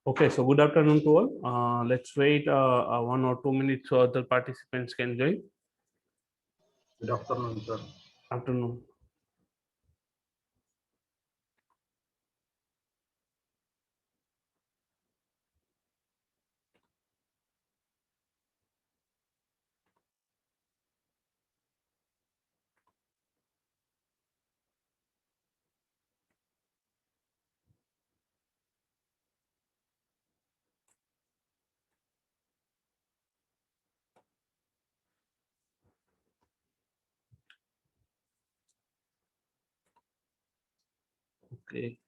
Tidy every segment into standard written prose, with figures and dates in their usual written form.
Okay, so good afternoon to all. Let's wait 1 or 2 minutes so other participants can join. Good afternoon, sir. Afternoon. Okay.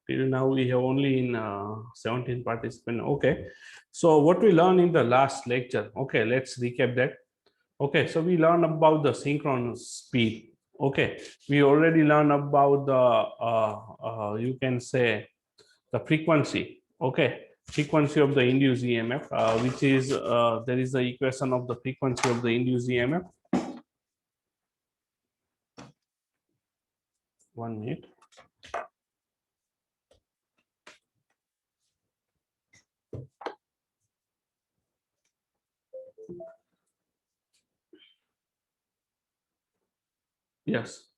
Till now we have only in 17 participants. Okay. So what we learned in the last lecture. Okay, let's recap that. Okay, so we learned about the synchronous speed. Okay, we already learned about the you can say the frequency. Okay, frequency of the induced EMF, which is there is the equation of the frequency of the induced EMF. 1 minute. Yes.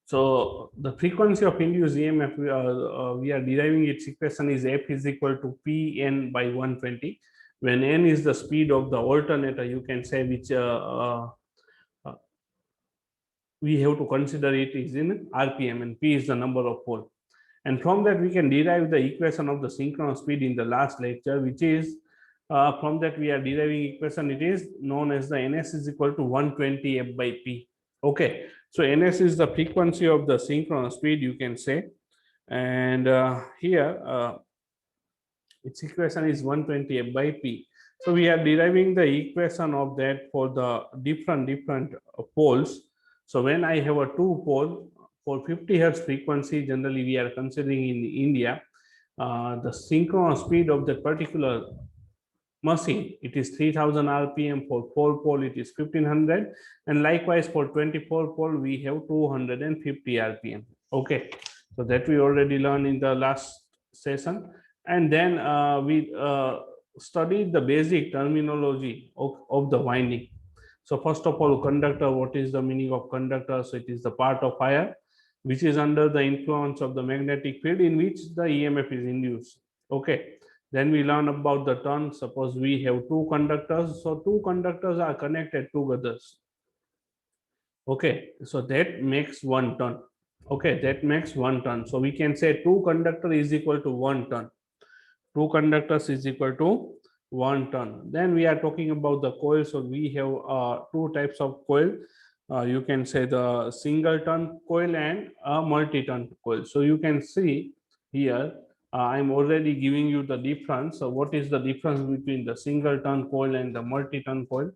So the frequency of induced EMF, we are deriving its equation is F is equal to Pn by 120. When n is the speed of the alternator, you can say which uh, we have to consider it is in RPM, and P is the number of pole. And from that we can derive the equation of the synchronous speed in the last lecture, which is from that we are deriving equation. It is known as the Ns is equal to 120 F by P. Okay, so Ns is the frequency of the synchronous speed, you can say, and here its equation is 120 F by P. So we are deriving the equation of that for the different poles. So when I have a two pole for 50 hertz frequency, generally we are considering in India, the synchronous speed of that particular machine, it is 3000 rpm. For 4 pole it is 1500, and likewise for 24 pole we have 250 rpm. Okay, so that we already learned in the last session. And then we studied the basic terminology of the winding. So first of all, conductor, what is the meaning of conductor? So it is the part of wire which is under the influence of the magnetic field in which the EMF is induced. Okay, then we learn about the turn. Suppose we have two conductors, so two conductors are connected together. Okay, so that makes one turn. Okay, that makes one turn. So we can say two conductor is equal to one turn. Two conductors is equal to one turn. Then we are talking about the coil. So we have two types of coil. You can say the single turn coil and a multi-turn coil. So you can see here, I'm already giving you the difference. So what is the difference between the single turn coil and the multi-turn coil?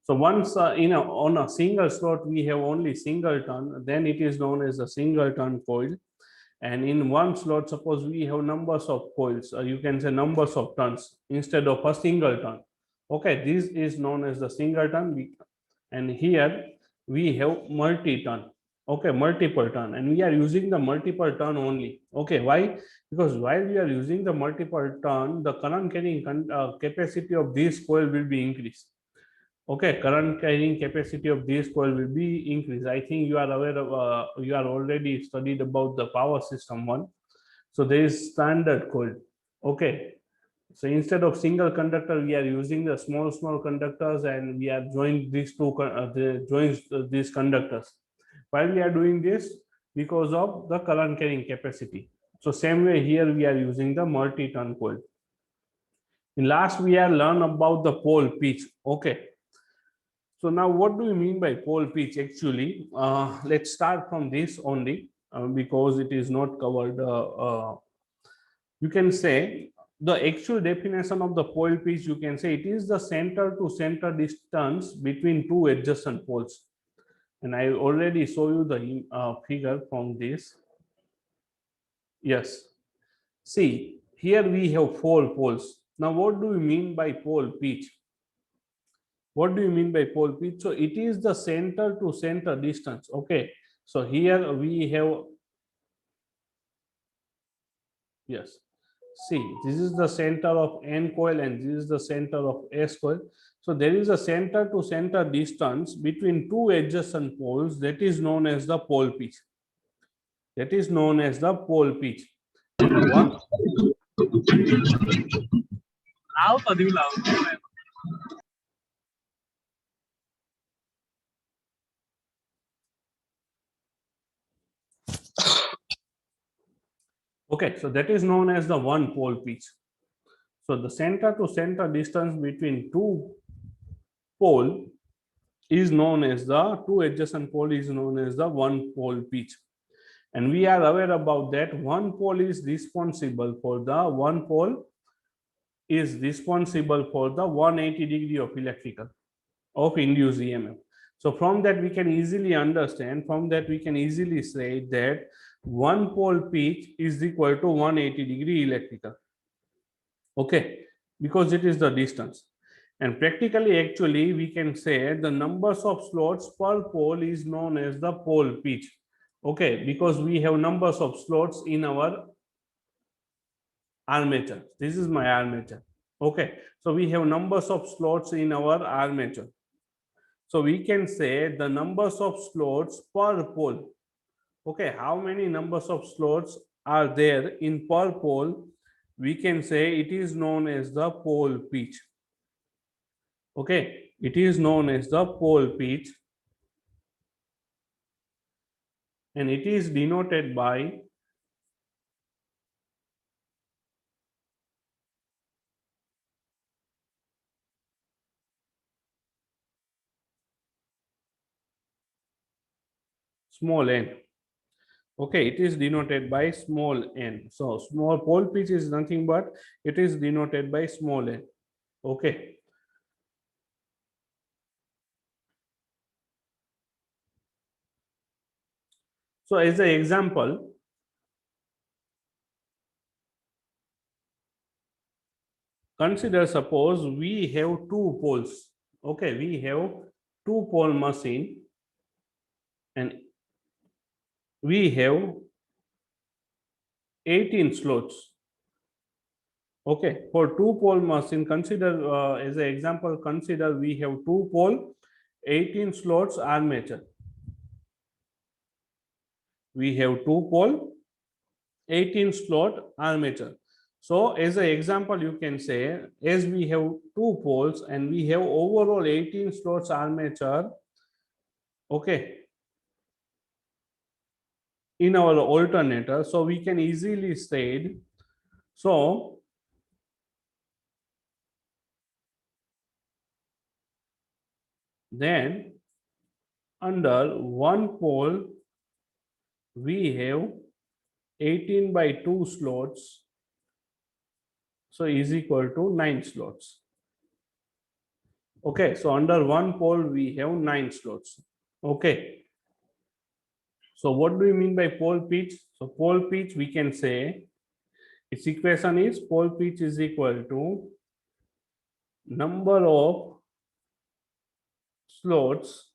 So once on a single slot we have only single turn, then it is known as a single turn coil. And in one slot, suppose we have numbers of coils, you can say numbers of turns instead of a single turn. Okay, this is known as the single turn. And here we have multi-turn. Okay, multiple turn, and we are using the multiple turn only. Okay, why? Because while we are using the multiple turn, the current carrying capacity of this coil will be increased. Okay, current carrying capacity of this coil will be increased. I think you are aware of, you are already studied about the power system one. So there is standard coil. Okay, So instead of single conductor, we are using the small conductors, and we are joined these these conductors. Why we are doing this? Because of the current carrying capacity. So same way here we are using the multi-turn coil. In last we are learn about the pole pitch. Okay. So now what do we mean by pole pitch actually? Let's start from this only because it is not covered. You can say the actual definition of the pole pitch, you can say it is the center to center distance between two adjacent poles. And I already show you the figure from this. Yes. See, here we have four poles. Now, what do we mean by pole pitch? What do you mean by pole pitch? So it is the center to center distance. Okay. So here we have, yes. See, this is the center of N coil and this is the center of S coil. So there is a center to center distance between two adjacent poles that is known as the pole pitch. That is known as the pole pitch. And one. Okay, so that is known as the one pole pitch. So the center to center distance between two pole is known as the two adjacent pole is known as the one pole pitch. And we are aware about that one pole is responsible for the 180 degree of electrical of induced EMF. So from that we can easily understand, from that we can easily say that one pole pitch is equal to 180 degree electrical. Okay, because it is the distance. And practically actually we can say the numbers of slots per pole is known as the pole pitch. Okay, because we have numbers of slots in our armature. This is my armature. Okay, so we have numbers of slots in our armature. So we can say the numbers of slots per pole. Okay, how many numbers of slots are there in per pole? We can say it is known as the pole pitch. Okay, it is known as the pole pitch, and it is denoted by small n. Okay, it is denoted by small n. So small pole pitch is nothing but it is denoted by small n. Okay. So as an example, consider suppose we have two poles. Okay, we have two pole machine and we have 18 slots. Okay, for two pole machine, consider as an example, consider we have two pole, 18 slots armature. We have two pole, 18 slot armature. So as an example, you can say, as we have two poles and we have overall 18 slots armature, okay, in our alternator, so we can easily state, so then under one pole we have 18 by 2 slots, so is equal to 9 slots. Okay, so under one pole we have 9 slots. Okay, so what do we mean by pole pitch? So pole pitch, we can say its equation is pole pitch is equal to number of slots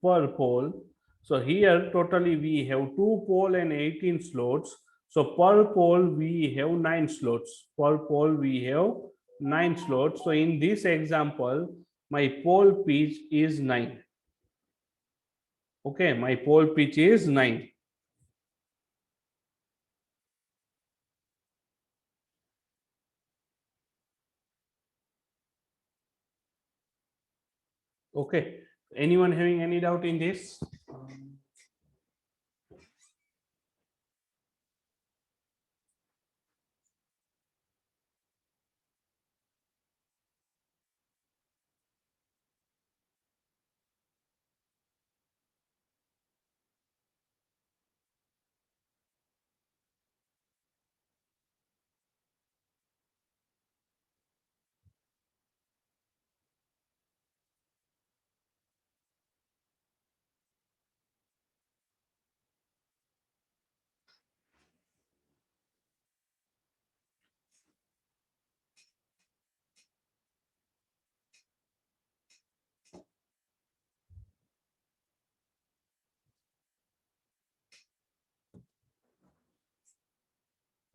per pole. So here totally we have two pole and 18 slots. So per pole we have 9 slots. Per pole we have 9 slots. So in this example, my pole pitch is 9. Okay, my pole pitch is 9. Okay, anyone having any doubt in this?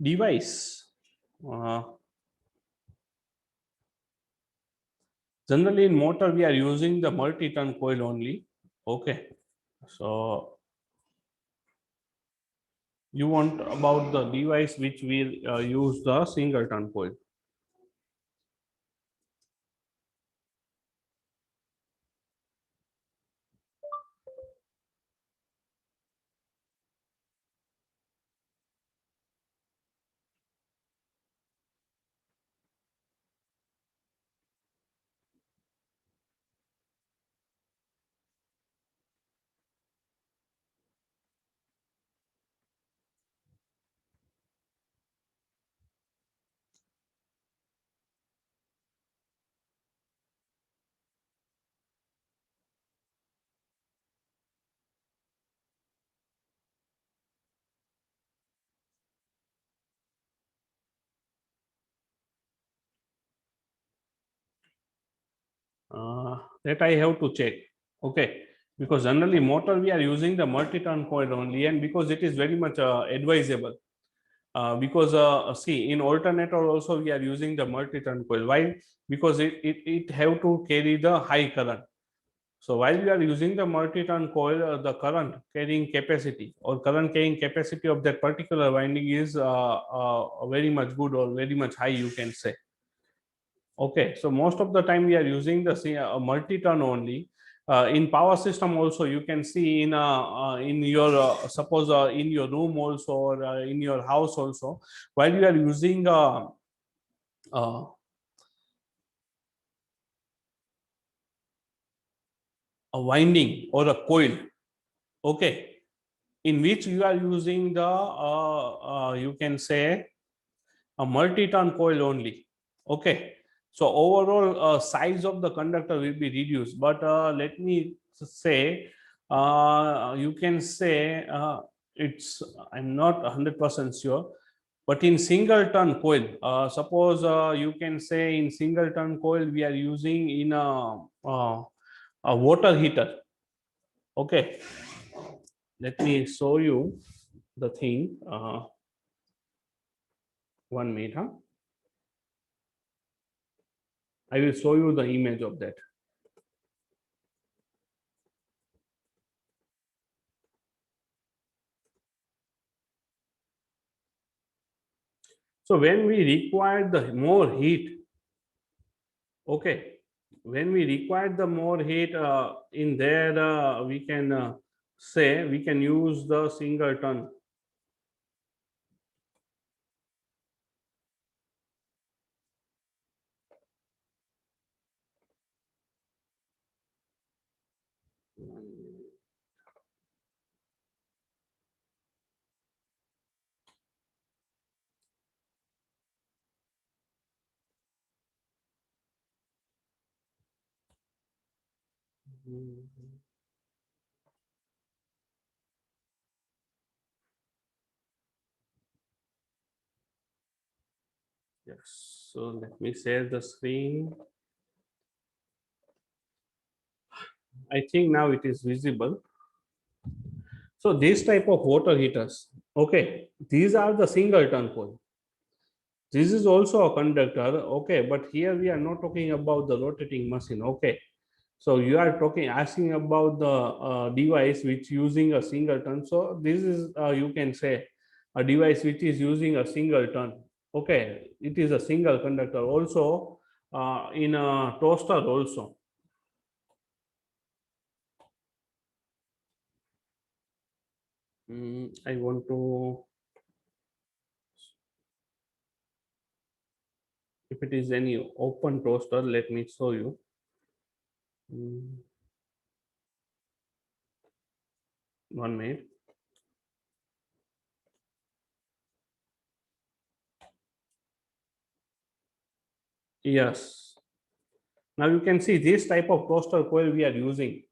Device. Uh, Generally in motor we are using the multi-turn coil only. Okay, so you want about the device which will use the single turn coil. That I have to check. Okay, because generally motor we are using the multi-turn coil only, and because it is very much advisable. Because see, in alternator also we are using the multi-turn coil. Why? Because it have to carry the high current. So while we are using the multi-turn coil, the current carrying capacity or current carrying capacity of that particular winding is very much good or very much high, you can say. Okay, so most of the time we are using the multi-turn only. In power system also you can see in your suppose in your room also or in your house also, while you are using uh, a winding or a coil, okay, in which you are using the you can say a multi-turn coil only. Okay, so overall size of the conductor will be reduced, but let me say you can say it's, I'm not 100% sure, but in single turn coil, suppose you can say in single turn coil we are using in a water heater. Okay, let me show you the thing. 1 minute, huh? I will show you the image of that. So when we require the more heat, okay, when we require the more heat in there, we can say we can use the single turn. Yes, so let me share the screen. I think now it is visible. So this type of water heaters, okay, these are the single turn coil. This is also a conductor, okay, but here we are not talking about the rotating machine, okay. So you are talking, asking about the device which using a single turn. So this is you can say a device which is using a single turn. Okay, it is a single conductor. Also in a toaster also. I want to, if it is any open toaster, let me show you. Mm, 1 minute. Yes. Now you can see this type of toaster coil we are using.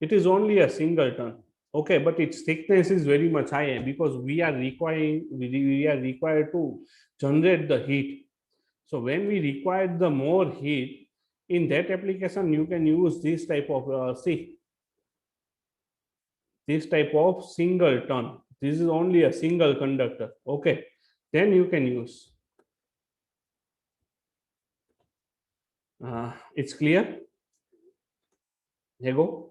It is only a single ton. Okay, but its thickness is very much high because we are required to generate the heat. So when we require the more heat, in that application you can use this type of this type of single ton. This is only a single conductor. Okay, then you can use. It's clear. There you go.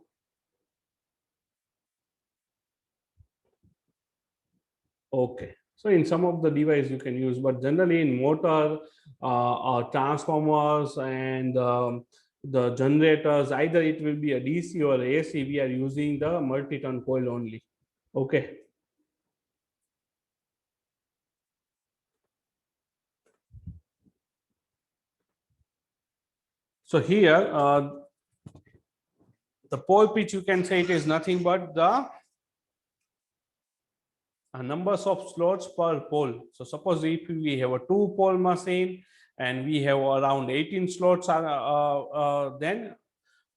Okay. So in some of the device you can use, but generally in motor, transformers, and the generators, either it will be a DC or AC. We are using the multi-ton coil only. Okay. So here, the pole pitch, you can say it is nothing but the numbers of slots per pole. So suppose if we have a two pole machine and we have around 18 slots, then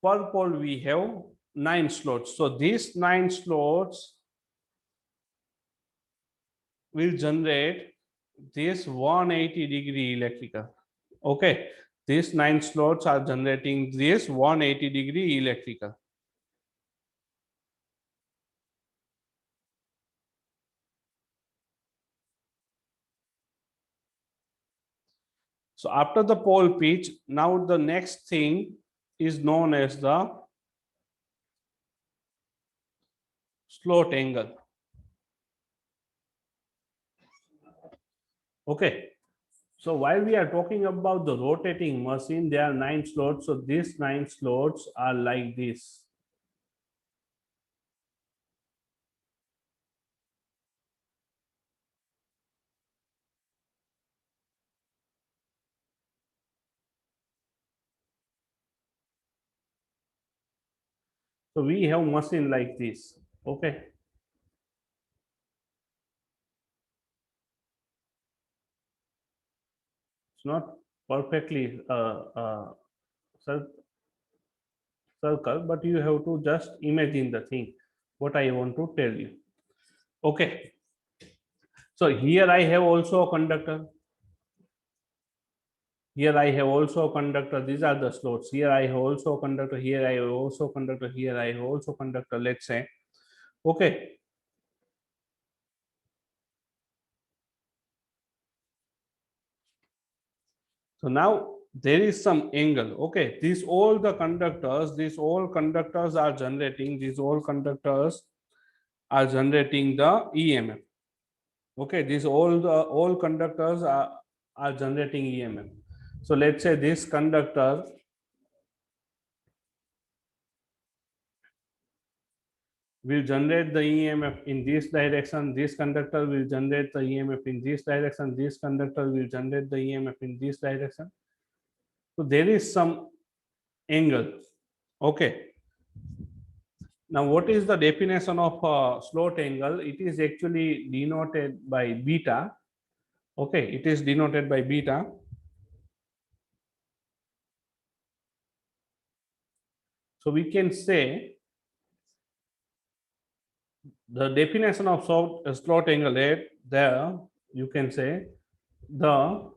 per pole we have 9 slots. So these 9 slots will generate this 180-degree electrical. Okay, these 9 slots are generating this 180-degree electrical. So after the pole pitch, now the next thing is known as the slot angle. Okay. So while we are talking about the rotating machine, there are 9 slots. So these 9 slots are like this. So we have machine like this. Okay. It's not perfectly circle, but you have to just imagine the thing, what I want to tell you. Okay. So here I have also a conductor. Here I have also a conductor. These are the slots. Here I have also a conductor. Here I have also a conductor. Here I have also a conductor. Let's say. Okay. So now there is some angle. Okay. These all conductors are generating, these all conductors are generating the EMF. Okay. These all conductors are generating EMF. So let's say this conductor will generate the EMF in this direction. This conductor will generate the EMF in this direction. This conductor will generate the EMF in this direction. So there is some angle. Okay. Now, what is the definition of slot angle? It is actually denoted by beta. Okay, it is denoted by beta. So we can say the definition of slot angle there, you can say the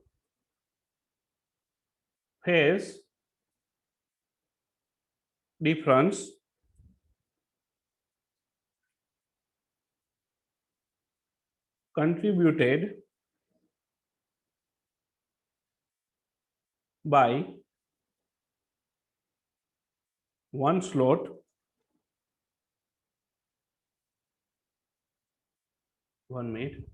phase difference contributed by one slot, 1 minute,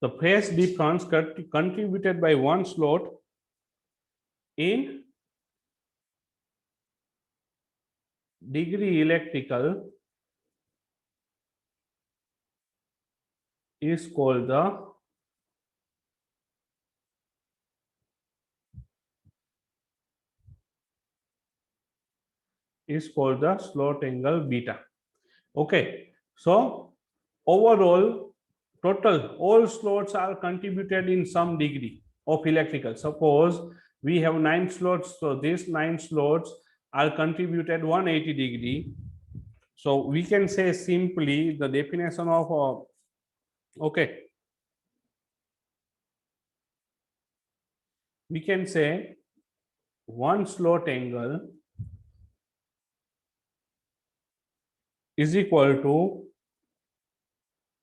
the phase difference contributed by one slot in degree electrical is called the slot angle beta. Okay, so overall total all slots are contributed in some degree of electrical. Suppose we have 9 slots, so these 9 slots are contributed 180 degree. So we can say simply the definition of okay, we can say one slot angle is equal to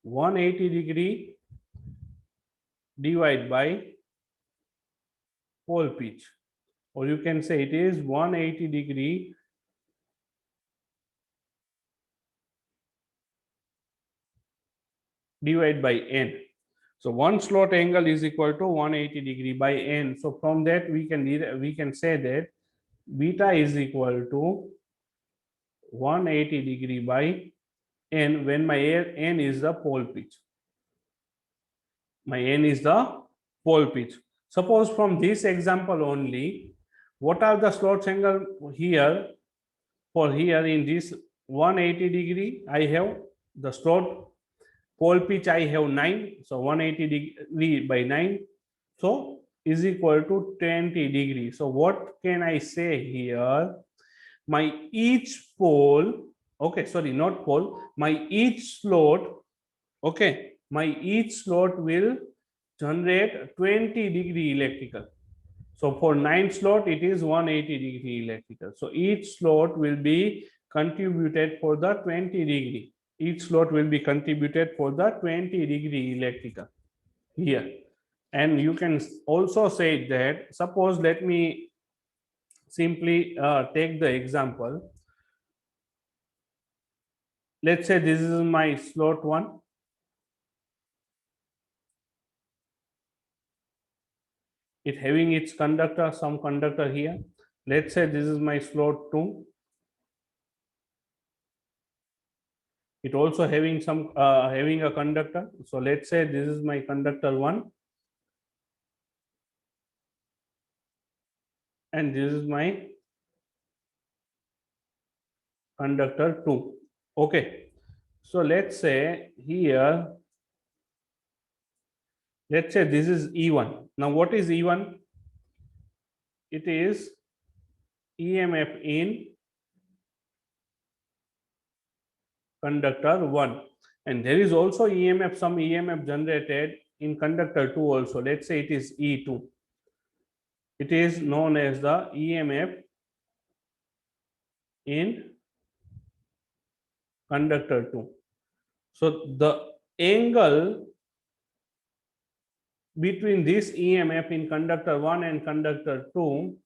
180 degree divided by pole pitch, or you can say it is 180 degree divided by n. So one slot angle is equal to 180 degree by n. So from that we can say that beta is equal to 180 degree by n when my n is the pole pitch. My n is the pole pitch. Suppose from this example only, what are the slots angle here? For here in this 180 degree, I have the slot pole pitch, I have 9. So 180 degree by 9. So is equal to 20 degree. So what can I say here? My each pole, okay, sorry, not pole, my each slot, okay, my each slot will generate 20 degree electrical. So for 9 slot, it is 180 degree electrical. So each slot will be contributed for the 20 degree. Each slot will be contributed for the 20 degree electrical here. And you can also say that, suppose let me simply take the example. Let's say this is my slot 1. It having its conductor, some conductor here. Let's say this is my slot 2. It also having some having a conductor. So let's say this is my conductor 1 and this is my conductor 2. Okay, so let's say here, let's say this is E1. Now what is E1? It is EMF in conductor 1, and there is also EMF, some EMF generated in conductor 2 also. Let's say it is E2. It is known as the EMF in conductor 2. So the angle between this EMF in conductor 1 and conductor 2,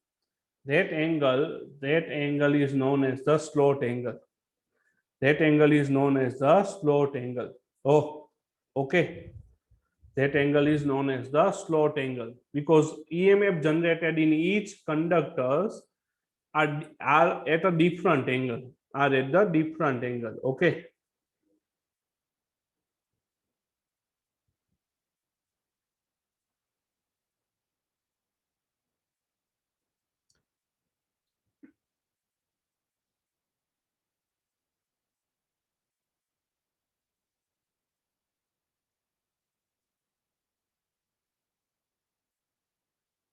that angle is known as the slot angle. That angle is known as the slot angle. Oh, okay. That angle is known as the slot angle because EMF generated in each conductors are at a different angle. Are at the different angle. Okay.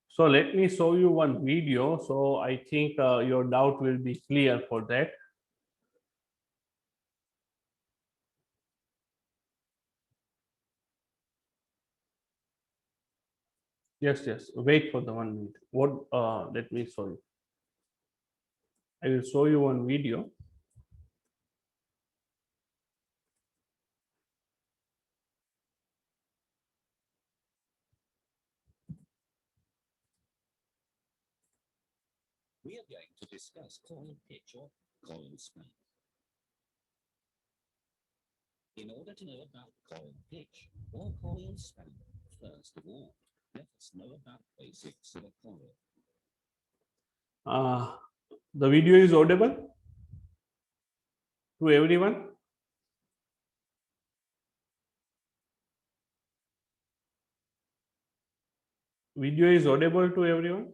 So let me show you one video. So I think your doubt will be clear for that. Yes, yes. Wait for the 1 minute. What? Let me show you. I will show you one video. We are going to discuss coil pitch or coil speed. In order to know about coil pitch or coil span, first of all, let us know about basics of a coil. The video is audible to everyone. Video is audible to everyone.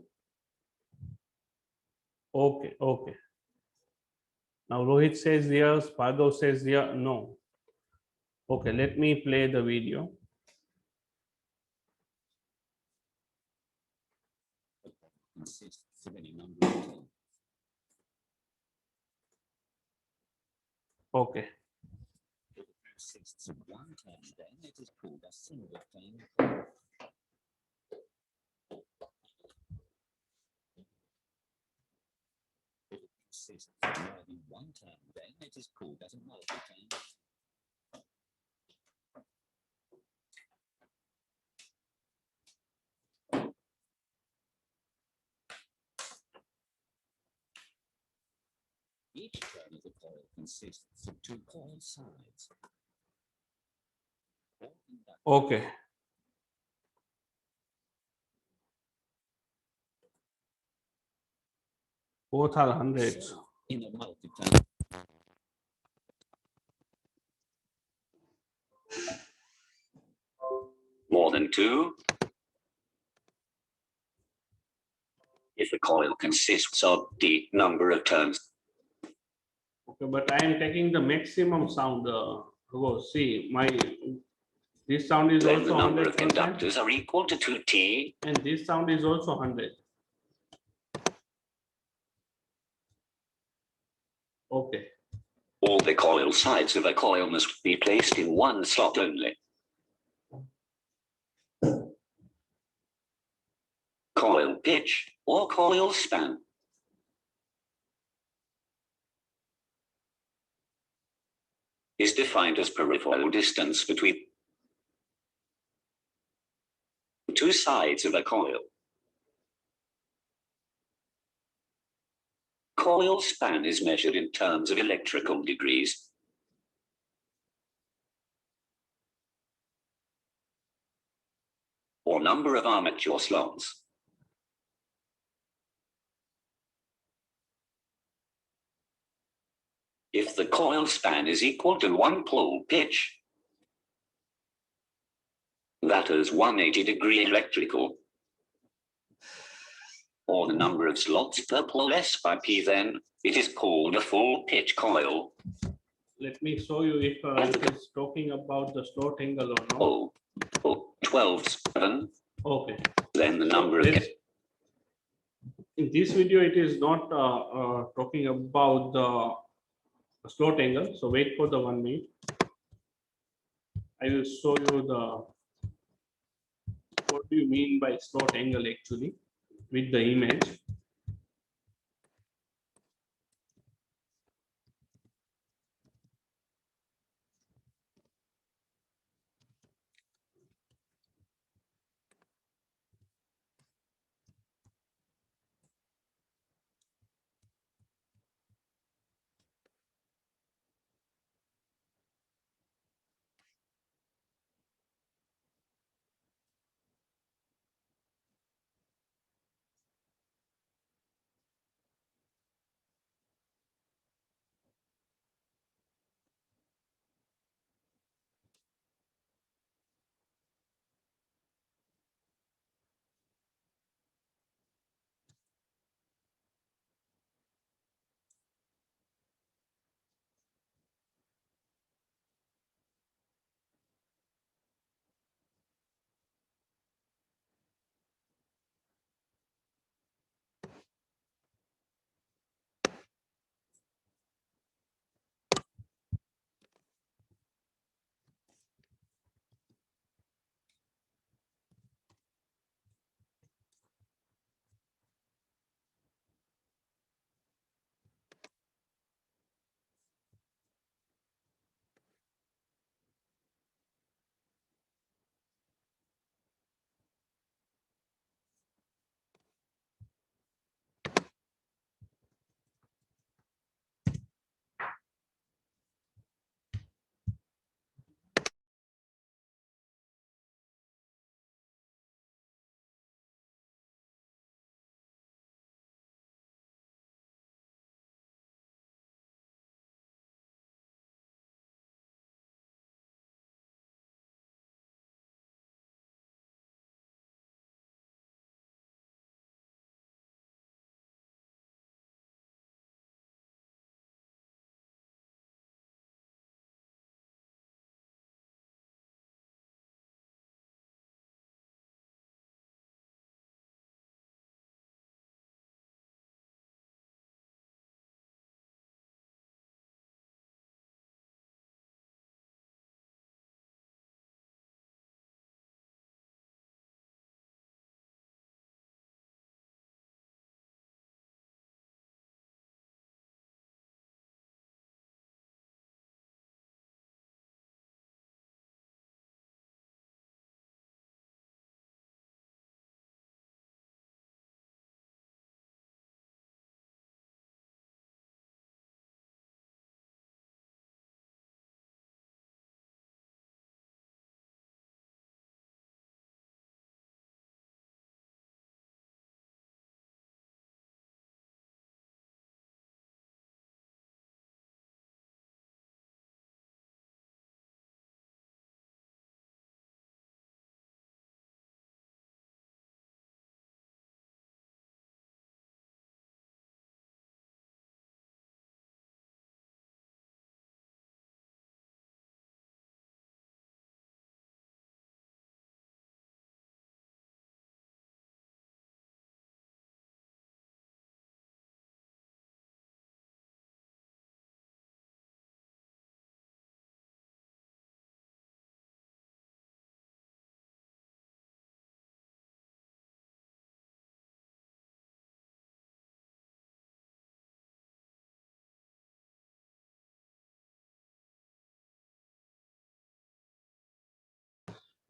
Okay, okay. Now Rohit says yes, Bhargav says yeah, no. Okay, let me play the video. Consists of any number of turns. Okay. If it consists of one turn, then it is called a single turn coil. If it consists of more than one turn, then it is called as a multi-turn. Each turn of the coil consists of two coil sides. Okay. Both are hundreds. So, in a multi-turn, more than two. If the coil consists of d number of turns, Okay, but I am taking the maximum sound. See, my this sound is then the also number of 100%, conductors are equal to 2t. and this sound is also 100. Okay. All the coil sides of a coil must be placed in one slot only. Coil pitch or coil span is defined as peripheral distance between two sides of a coil. Coil span is measured in terms of electrical degrees. Or number of armature slots. If the coil span is equal to one pole pitch, that is 180-degree electrical, or the number of slots per pole S by P, then it is called a full pitch coil. Let me show you if it is talking about the slot angle or not. Oh, 12/7. Okay. Then the number of in this video, it is not talking about the slot angle. So wait for the 1 minute. I will show you the what do you mean by slot angle actually with the image.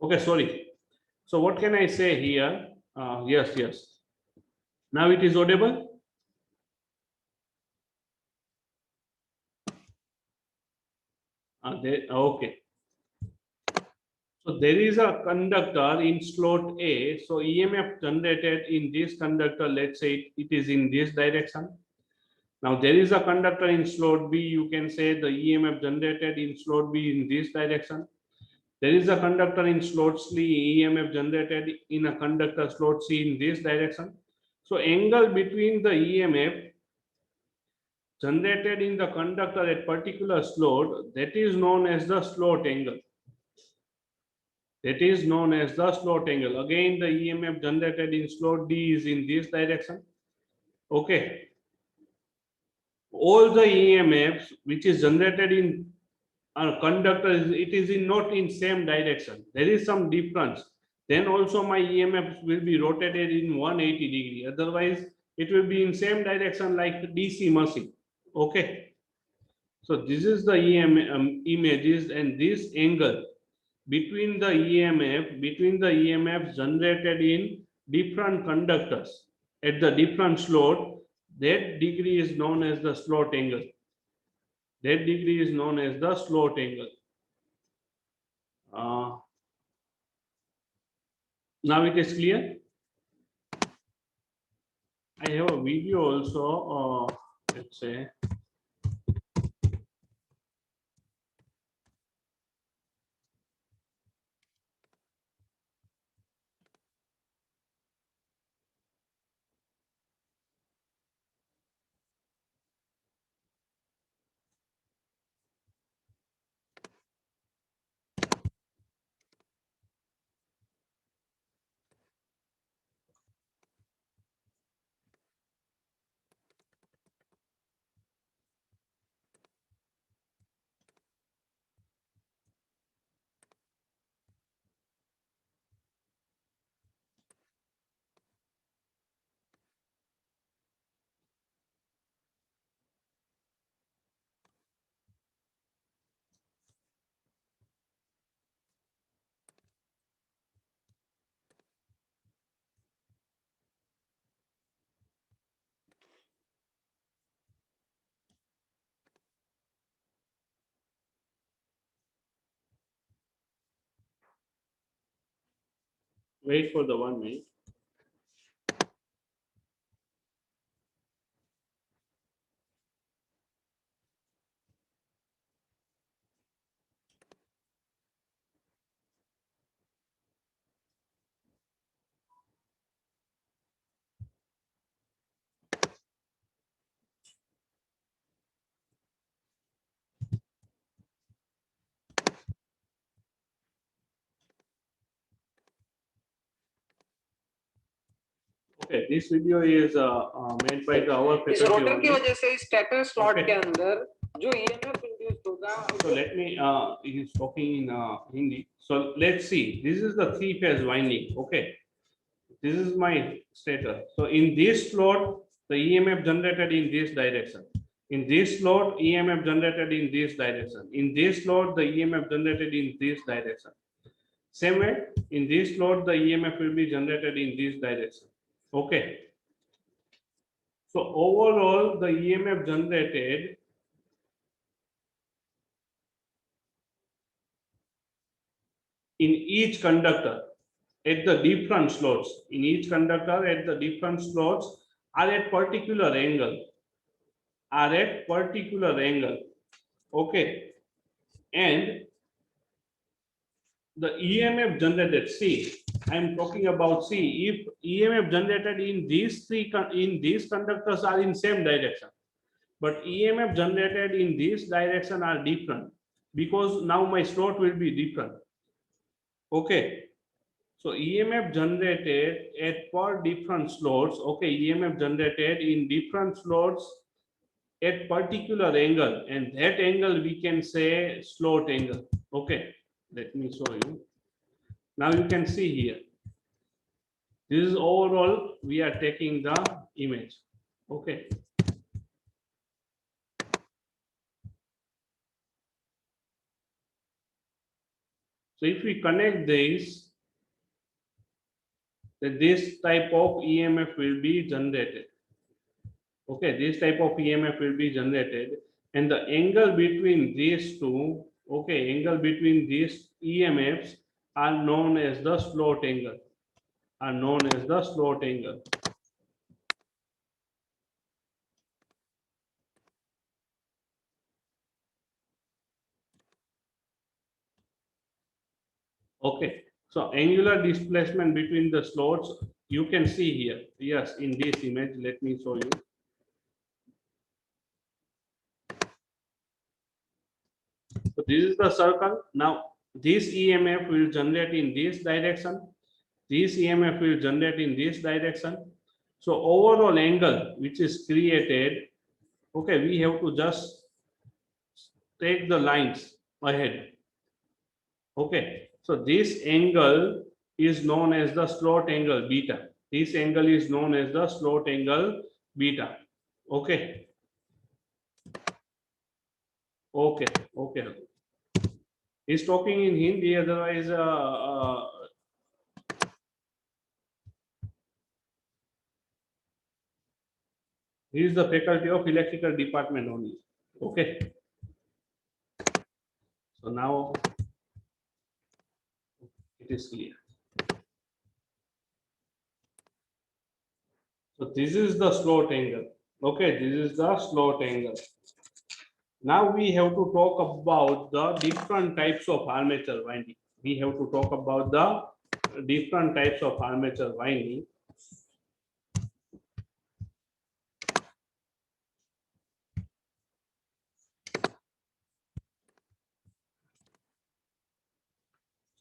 Okay, sorry. So what can I say here? Yes, yes. Now it is audible. Okay. So there is a conductor in slot A. So EMF generated in this conductor, let's say it is in this direction. Now there is a conductor in slot B. You can say the EMF generated in slot B in this direction. There is a conductor in slot C, EMF generated in a conductor slot C in this direction. So angle between the EMF generated in the conductor at particular slot, that is known as the slot angle. That is known as the slot angle. Again, the EMF generated in slot D is in this direction. Okay. All the EMFs which is generated in a conductor, it is in not in same direction. There is some difference. Then also my EMF will be rotated in 180 degree. Otherwise, it will be in same direction like DC machine. Okay. So this is the images, and this angle between the EMF generated in different conductors at the different slot, that degree is known as the slot angle. That degree is known as the slot angle. Now it is clear. I have a video also. Let's say. Wait for the 1 minute. Okay, this video is made by our इस faculty rotor की only. वजह से इस stator slot Okay. के अंदर जो EMF induce होगा So let me, he is talking in Hindi. So let's see, this is the three phase winding. Okay. This is my stator. So in this slot, the EMF generated in this direction. In this slot, EMF generated in this direction. In this slot, the EMF generated in this direction. Same way, in this slot, the EMF will be generated in this direction. Okay. So overall, the EMF generated in each conductor at the different slots, are at particular angle, okay, and the EMF generated, see, I am talking about, see, if EMF generated in these conductors are in same direction, but EMF generated in this direction are different, because now my slot will be different. Okay. So EMF generated at per different slots. Okay, EMF generated in different slots at particular angle, and that angle we can say slot angle. Okay, let me show you. Now you can see here. This is overall, we are taking the image. Okay. So if we connect this, then this type of EMF will be generated. Okay, this type of EMF will be generated, and the angle between these two, okay, angle between these EMFs are known as the slot angle. Are known as the slot angle. Okay, so angular displacement between the slots you can see here. Yes, in this image, let me show you. So this is the circle. Now this EMF will generate in this direction. This EMF will generate in this direction. So overall angle which is created, okay, we have to just take the lines ahead. Okay, so this angle is known as the slot angle beta. This angle is known as the slot angle beta. Okay, okay, okay. He's talking in Hindi, otherwise, he is the faculty of electrical department only. Okay, so now it is clear. So this is the slot angle. Okay, this is the slot angle. Now we have to talk about the different types of armature winding. We have to talk about the different types of armature winding.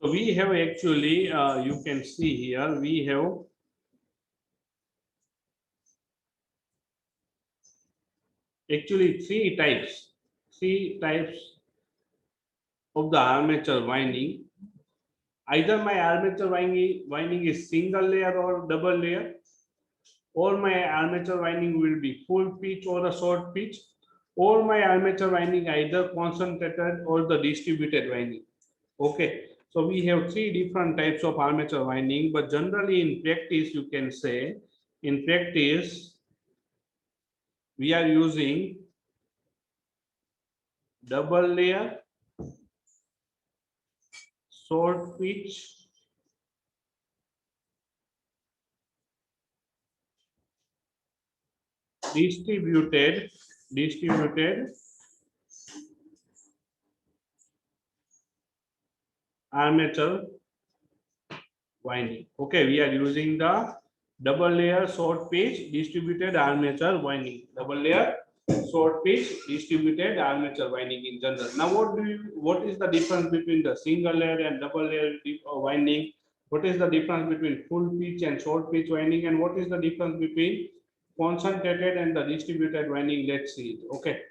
So we have actually, you can see here, we have actually three types of the armature winding. Either my armature winding is single layer or double layer, or my armature winding will be full pitch or a short pitch, or my armature winding either concentrated or the distributed winding. Okay, so we have three different types of armature winding, but generally in practice, you can say, in practice, we are using double layer, short pitch, distributed armature winding. Okay, we are using the double layer short pitch distributed armature winding. Double layer short pitch distributed armature winding in general. Now, what is the difference between the single layer and double layer winding? What is the difference between full pitch and short pitch winding? And what is the difference between concentrated and the distributed winding? Let's see it. Okay.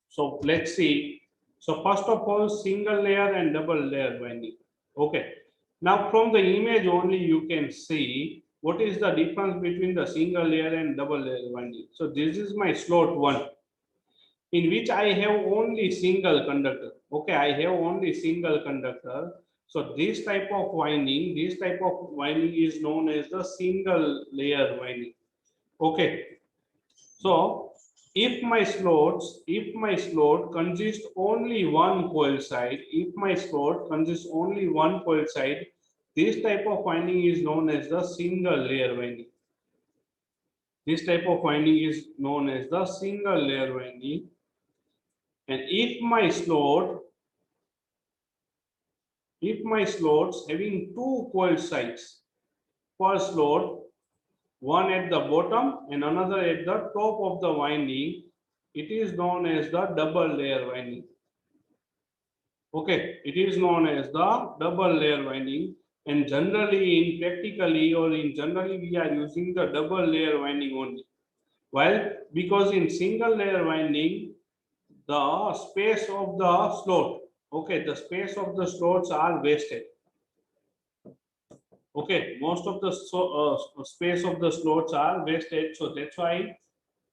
So let's see. So first of all, single layer and double layer winding. Okay. Now from the image only you can see what is the difference between the single layer and double layer winding. So this is my slot 1, in which I have only single conductor. Okay, I have only single conductor. So this type of winding is known as the single layer winding. Okay. So if my slot consists only one coil side, this type of winding is known as the single layer winding. This type of winding is known as the single layer winding. And if my slots having two coil sides per slot, one at the bottom and another at the top of the winding, it is known as the double layer winding. Okay, it is known as the double layer winding, and generally we are using the double layer winding only. While because in single layer winding, the space of the slot, okay, the space of the slots are wasted. Okay, most of the space of the slots are wasted, so that's why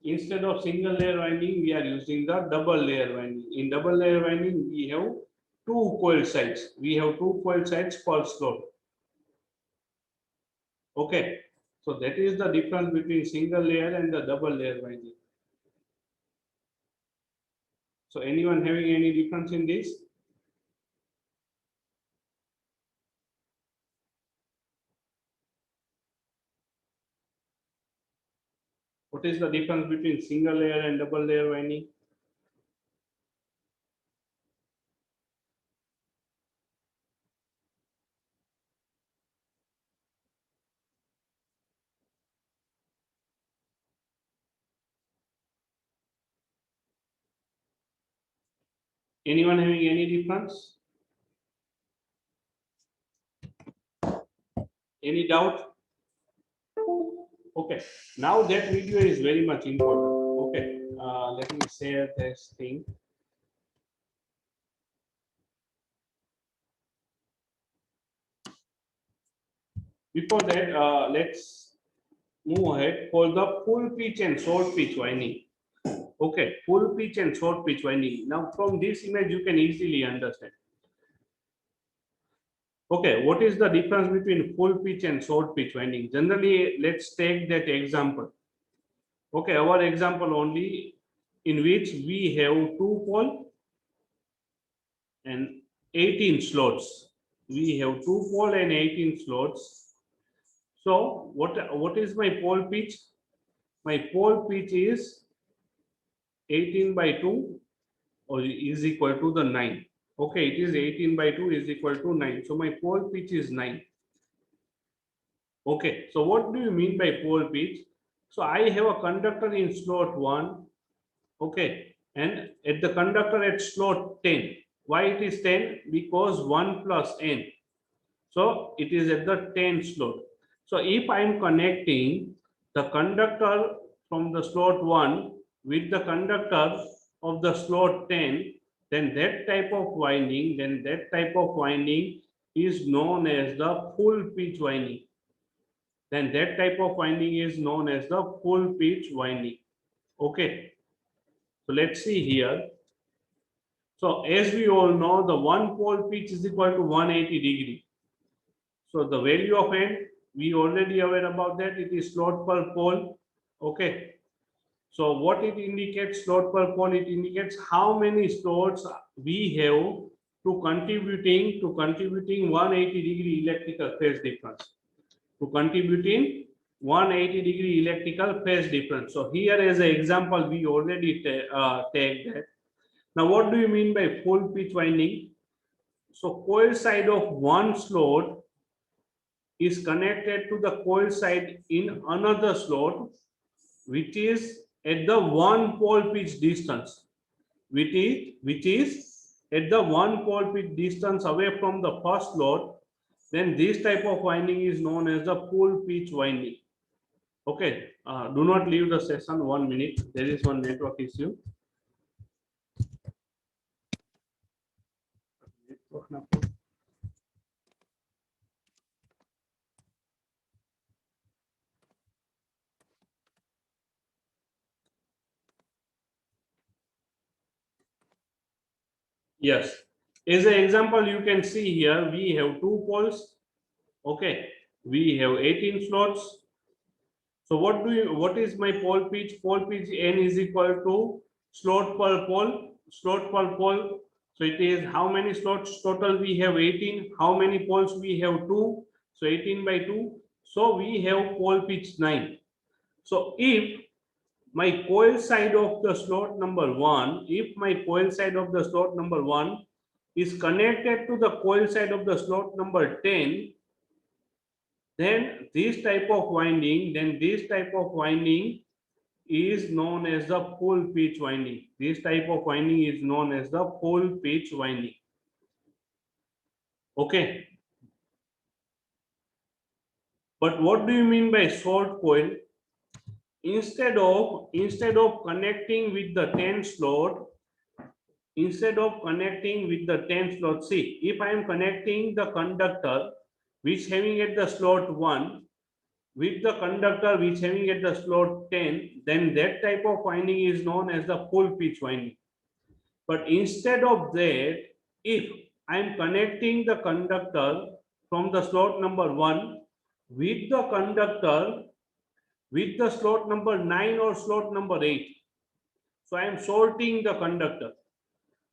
instead of single layer winding, we are using the double layer winding. In double layer winding, we have two coil sides. We have two coil sides per slot. Okay, so that is the difference between single layer and the double layer winding. So anyone having any difference in this? What is the difference between single layer and double layer winding? Anyone having any difference? Any doubt? Okay, now that video is very much important. Okay, let me share this thing. Before that, let's move ahead for the full pitch and short pitch winding. Okay, full pitch and short pitch winding. Now, from this image, you can easily understand. Okay, what is the difference between full pitch and short pitch winding? Generally, let's take that example. Okay, our example only in which we have two pole and 18 slots. We have two pole and 18 slots. So what is my pole pitch? My pole pitch is 18 by 2 or is equal to the 9. Okay, it is 18 by 2 is equal to 9. So my pole pitch is 9. Okay, so what do you mean by pole pitch? So I have a conductor in slot 1. Okay, and at the conductor at slot 10. Why it is 10? Because 1 plus n. So it is at the 10 slot. So if I am connecting the conductor from the slot 1 with the conductor of the slot 10, then that type of winding, is known as the full pitch winding. Then that type of winding is known as the full pitch winding. Okay. So let's see here. So as we all know, the one pole pitch is equal to 180 degree. So the value of n, we already aware about that. It is slot per pole. Okay. So what it indicates, slot per pole, it indicates how many slots we have to contributing 180 degree electrical phase difference. To contributing 180 degree electrical phase difference. So here as an example, we already take that. Now, what do you mean by full pitch winding? So coil side of one slot is connected to the coil side in another slot, which is at the one pole pitch distance, which is at the one pole pitch distance away from the first slot. Then this type of winding is known as the full pitch winding. Okay, do not leave the session 1 minute. There is one network issue. Yes. As an example, you can see here we have two poles. Okay, we have 18 slots. So what is my pole pitch? Pole pitch n is equal to slot per pole. Slot per pole. So it is how many slots total we have 18. How many poles we have 2. So 18 by 2. So we have pole pitch 9. So if my coil side of the slot number 1, if my coil side of the slot number 1 is connected to the coil side of the slot number 10, then this type of winding is known as the full pitch winding. This type of winding is known as the full pitch winding. Okay. But what do you mean by short coil? instead of connecting with the 10 slot, see, if I am connecting the conductor which having at the slot 1 with the conductor which having at the slot 10, then that type of winding is known as the full pitch winding. But instead of that, if I am connecting the conductor from the slot number 1 with the conductor with the slot number 9 or slot number 8, so I am sorting the conductor.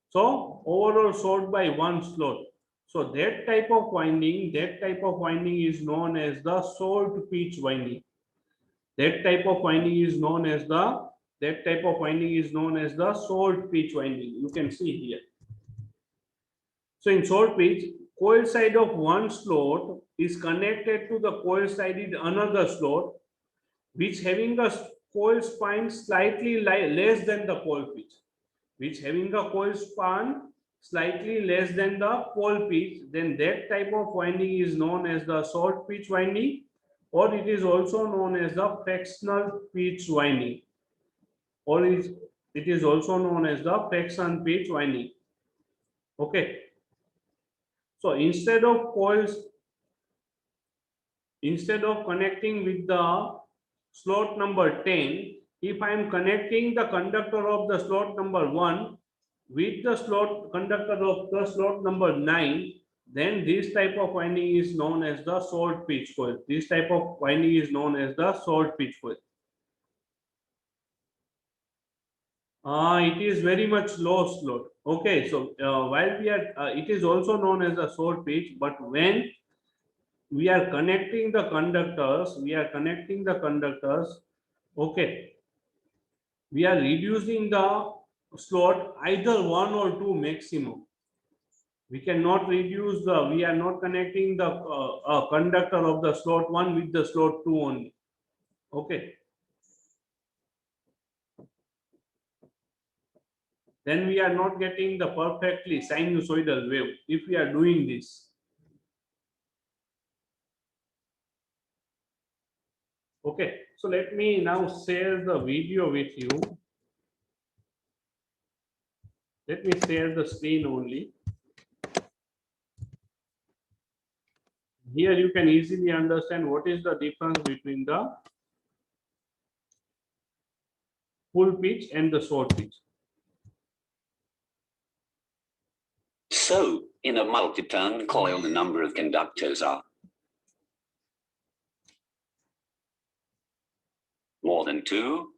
So overall sort by one slot. So that type of winding is known as the salt pitch winding. That type of winding is known as the salt pitch winding. You can see here. So in salt pitch, coil side of one slot is connected to the coil side in another slot, which having a coil span slightly less than the coil pitch. Then that type of winding is known as the short pitch winding, or it is also known as the fractional pitch winding, Okay. So instead of connecting with the slot number 10, if I am connecting the conductor of the slot number 1 with the conductor of the slot number 9, then this type of winding is known as the short pitch coil. It is very much low slot. Okay, so while we are, it is also known as a short pitch, but when we are connecting the conductors, okay, we are reducing the slot either 1 or 2 maximum. We are not connecting the conductor of the slot 1 with the slot 2 only. Okay. Then we are not getting the perfectly sinusoidal wave if we are doing this. Okay, so let me now share the video with you. Let me share the screen only. Here you can easily understand what is the difference between the full pitch and the short pitch. So, in a multi-turn coil, the number of conductors are more than 2.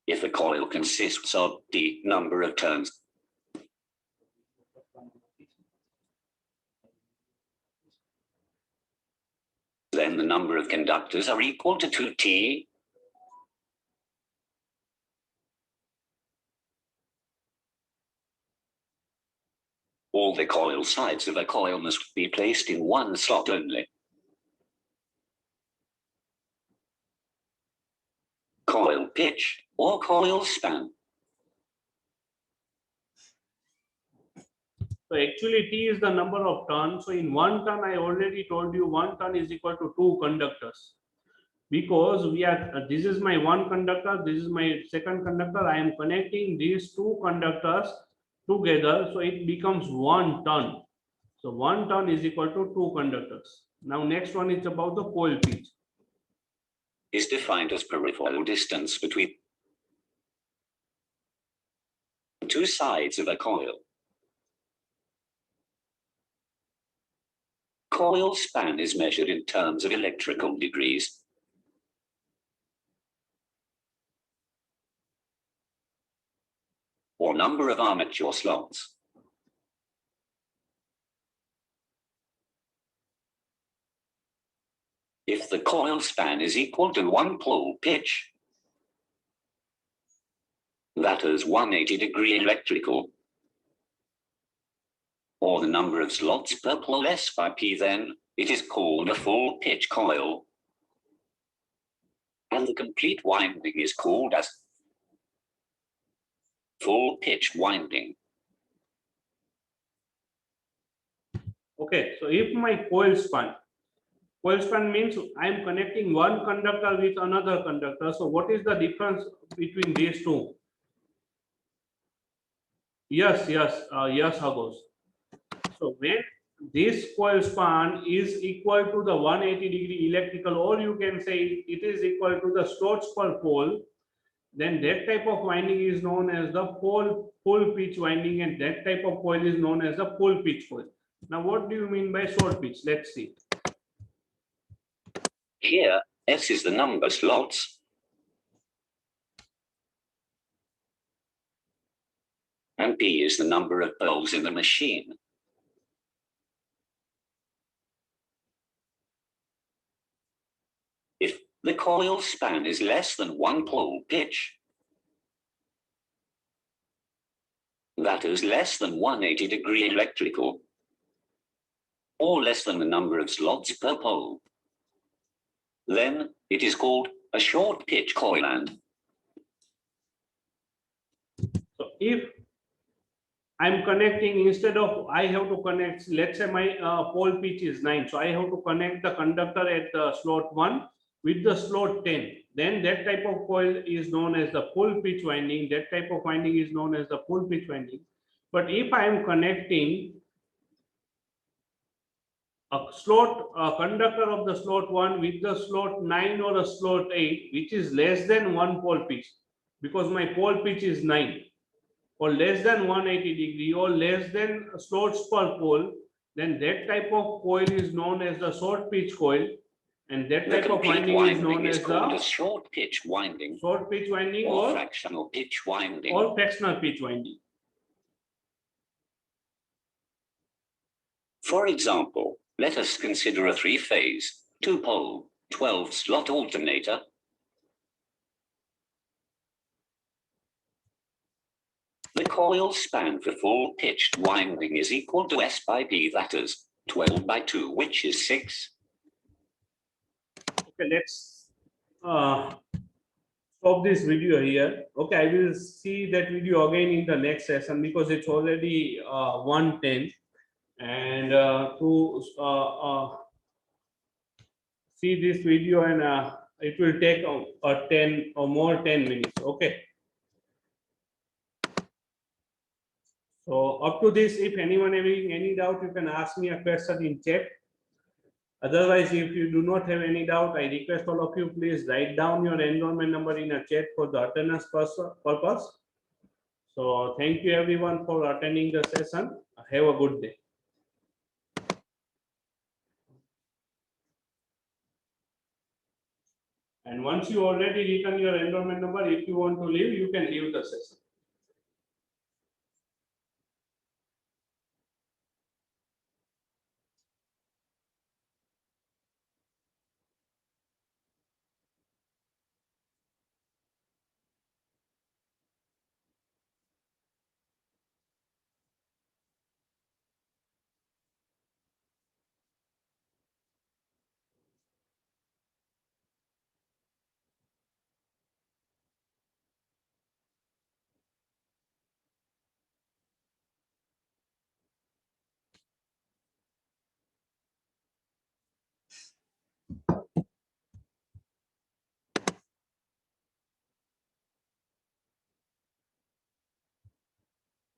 If the coil consists of the number of turns, then the number of conductors are equal to 2T. All the coil sides of a coil must be placed in one slot only. Coil pitch or coil span. So actually T is the number of turns. So in 1 turn, I already told you 1 turn is equal to 2 conductors. Because we are, this is my 1 conductor, this is my second conductor. I am connecting these 2 conductors together, so it becomes 1 turn. So 1 turn is equal to 2 conductors. Now next one is about the coil pitch. Is defined as peripheral distance between two sides of a coil. Coil span is measured in terms of electrical degrees. Or number of armature slots. If the coil span is equal to 1 pole pitch, that is 180-degree electrical, or the number of slots per pole S by P, then it is called a full pitch coil. And the complete winding is called as full pitch winding. Okay, so if my coil span Coil span means I am connecting one conductor with another conductor. So what is the difference between these two? Yes, Agos. So when this coil span is equal to the 180-degree electrical, or you can say it is equal to the Stokes per pole, then that type of winding is known as the full pitch winding, and that type of coil is known as the full pitch coil. Now, what do you mean by short pitch? Let's see. Here, S is the number slots and P is the number of poles in the machine. If the coil span is less than 1 pole pitch, that is less than 180-degree electrical, or less than the number of slots per pole, then it is called a short pitch coil. And So if I'm connecting, instead of I have to connect, let's say my pole pitch is 9, so I have to connect the conductor at the slot 1 with the slot 10. Then that type of coil is known as the full pitch winding. That type of winding is known as the full pitch winding. But if I am connecting a conductor of the slot 1 with the slot 9 or a slot 8, which is less than 1 pole pitch, because my pole pitch is 9, or less than 180-degree, or less than slots per pole, then that type of coil is known as the short pitch coil, and that the type of complete winding is known winding is as called a the short pitch winding short pitch winding or or fractional pitch winding. fractional pitch winding. For example, let us consider a 3-phase, 2-pole, 12-slot alternator. The coil span for full pitched winding is equal to S by P, that is 12 by 2, which is 6. Okay, let's stop this video here. Okay, I will see that video again in the next session, because it's already 1:10, and to see this video, and it will take 10 or more 10 minutes. Okay, so up to this, if anyone having any doubt, you can ask me a question in chat. Otherwise, if you do not have any doubt, I request all of you, please write down your enrollment number in a chat for the attendance purpose. So thank you everyone for attending the session. Have a good day. And once you already written your enrollment number, if you want to leave, you can leave the session.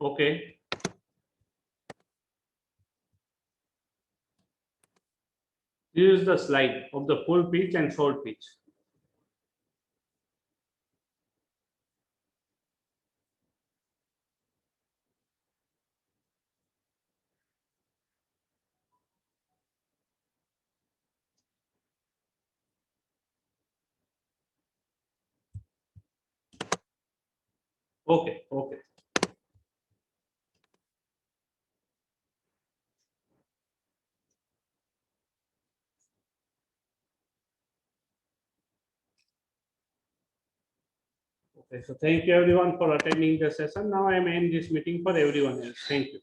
Okay. This is the slide of the full pitch and short pitch. Okay, okay. Okay, so thank you everyone for attending the session. Now I am ending this meeting for everyone else. Thank you.